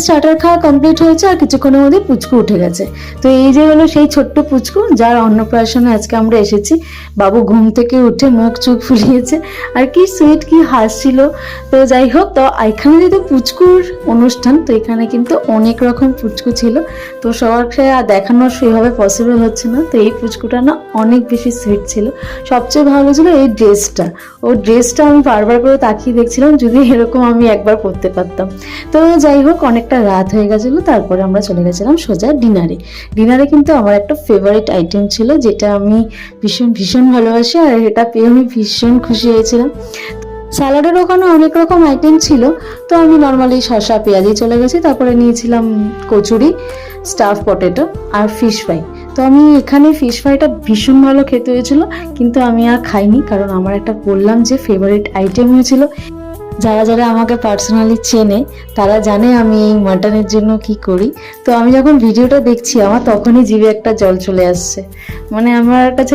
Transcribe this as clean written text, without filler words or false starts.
Starter খাওয়া complete হয়েছে আর কিছুক্ষণের মধ্যে পুচকু উঠে গেছে। তো এই যে হলো সেই ছোট্ট পুচকু যার অন্নপ্রাশনে আজকে আমরা এসেছি। বাবু ঘুম থেকে উঠে মুখ চোখ ফুলিয়েছে আর কি সুইট কি হাসছিল। তো যাই হোক, তো এখানে যেহেতু পুচকুর অনুষ্ঠান, তো এখানে কিন্তু অনেক রকম পুচকু ছিল। তো সবাইকে দেখানো সেভাবে পসিবল হচ্ছে না। তো এই পুচকুটা না অনেক বেশি সুইট ছিল। সবচেয়ে ভালো ছিল এই ড্রেসটা। ও ড্রেসটা আমি বারবার করে তাকিয়ে দেখছিলাম যদি এরকম আমি একবার করতে পারতাম। তো যাই হোক, অনেকটা রাত হয়ে গেছিলো। তারপরে আমরা চলে গেছিলাম সোজা ডিনারে। ডিনারে কিন্তু আমার একটা ফেভারিট আইটেম ছিল, যেটা আমি ভীষণ ভীষণ ভালোবাসি, আর এটা পেয়ে আমি ভীষণ খুশি হয়েছিলাম। স্যালাডের ওখানে অনেক রকম আইটেম ছিল। তো আমি নর্মালি শসা পেঁয়াজি চলে গেছি। তারপরে নিয়েছিলাম কচুরি, স্টাফ পটেটো আর ফিশ ফ্রাই। তো আমি এখানে ফিশ ফ্রাইটা ভীষণ ভালো খেতে হয়েছিল, কিন্তু আমি আর খাইনি, কারণ আমার একটা বললাম যে ফেভারিট আইটেম হয়েছিল। যারা যারা আমাকে পার্সোনালি চেনে তারা জানে আমি এই মাটনের জন্য কি করি। তো আমি যখন ভিডিওটা দেখছি আমার তখনই জিভে একটা জল চলে আসছে। মানে আমার কাছে